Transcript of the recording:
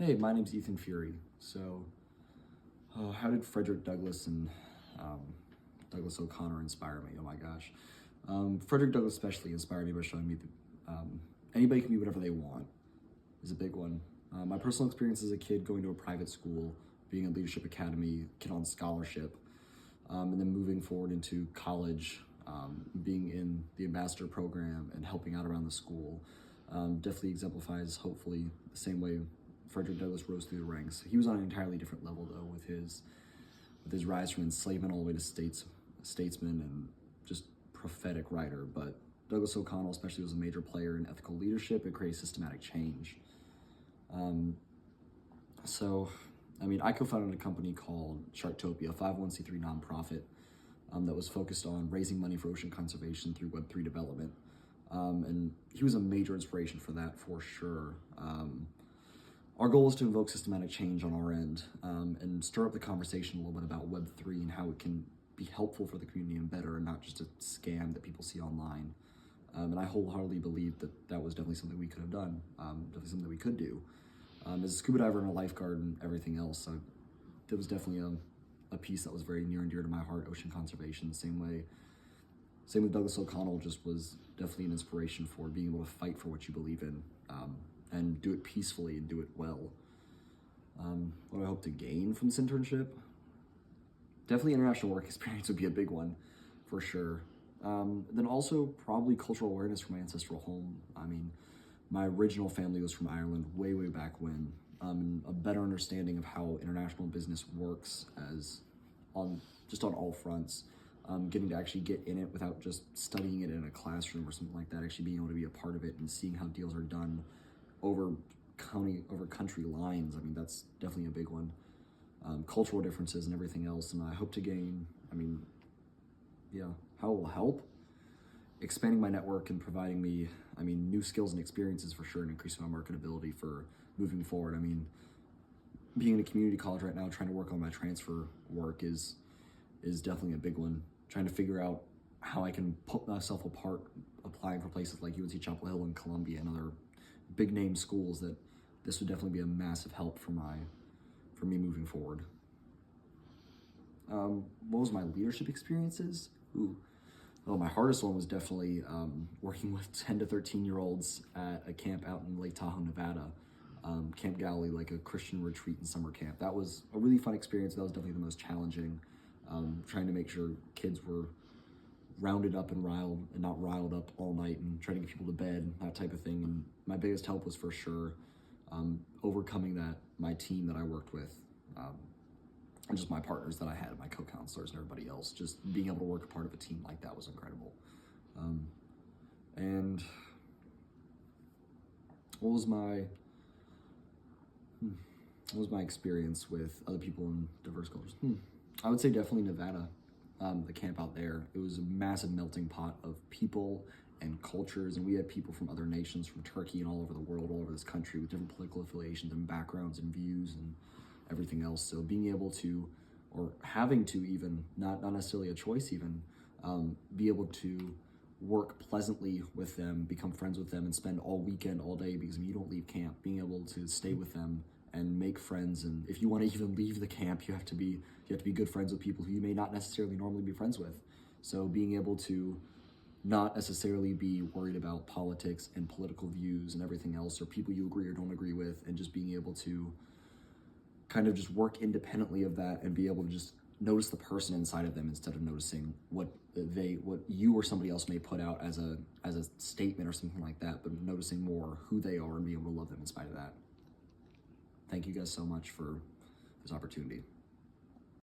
Hey, my name's Ethan Fury. How did Frederick Douglass and um, Douglas O'Connor inspire me? Oh my gosh. Frederick Douglass especially inspired me by showing me that anybody can be whatever they want is a big one. My personal experience as a kid going to a private school, being at Leadership Academy, kid on scholarship, and then moving forward into college, being in the ambassador program and helping out around the school, definitely exemplifies, hopefully, the same way Frederick Douglass rose through the ranks. He was on an entirely different level, though, with his rise from enslavement all the way to statesman and just prophetic writer. But Douglas O'Connell, especially, was a major player in ethical leadership and created systematic change. Um, so, I co-founded a company called Sharktopia, a 501c3 nonprofit that was focused on raising money for ocean conservation through Web3 development. And he was a major inspiration for that, for sure. Our goal is to invoke systematic change on our end and stir up the conversation a little bit about Web3 and how it can be helpful for the community and better, and not just a scam that people see online. And I wholeheartedly believe that that was definitely something we could have done, definitely something that we could do. As a scuba diver and a lifeguard and everything else, there was definitely a piece that was very near and dear to my heart, ocean conservation. Same with Douglas O'Connell, just was definitely an inspiration for being able to fight for what you believe in and do it peacefully and do it well. What do I hope to gain from this internship? Definitely international work experience would be a big one, for sure. Then also probably cultural awareness from my ancestral home. My original family was from Ireland way, way back when. A better understanding of how international business works on all fronts. Getting to actually get in it without just studying it in a classroom or something like that, actually being able to be a part of it and seeing how deals are done over country lines. That's definitely a big one. Cultural differences and everything else, and I hope to gain, how it will help expanding my network and providing me, new skills and experiences for sure, and increasing my marketability for moving forward. Being in a community college right now, trying to work on my transfer work is definitely a big one. Trying to figure out how I can put myself apart, applying for places like UNC Chapel Hill and Columbia and other big name schools. That this would definitely be a massive help for me moving forward. What was my leadership experiences? My hardest one was definitely working with 10 to 13-year-olds at a camp out in Lake Tahoe, Nevada, Camp Galilee, like a Christian retreat and summer camp. That was a really fun experience. That was definitely the most challenging, trying to make sure kids were rounded up and not riled up all night, and trying to get people to bed, that type of thing. And my biggest help was for sure overcoming my team that I worked with, and just my partners that I had, my co-counselors and everybody else. Just being able to work a part of a team like that was incredible. And what was my experience with other people in diverse cultures? I would say definitely Nevada, the camp out there. It was a massive melting pot of people and cultures, and we had people from other nations, from Turkey and all over the world, all over this country, with different political affiliations and backgrounds and views and everything else. So being able to, or having to even, not necessarily a choice even, be able to work pleasantly with them, become friends with them, and spend all weekend, all day, because you don't leave camp, being able to stay with them and make friends. And if you want to even leave the camp, you have to be good friends with people who you may not necessarily normally be friends with. So being able to not necessarily be worried about politics and political views and everything else, or people you agree or don't agree with, and just being able to kind of just work independently of that and be able to just notice the person inside of them instead of noticing what you or somebody else may put out as a statement or something like that, but noticing more who they are and being able to love them in spite of that. Thank you guys so much for this opportunity.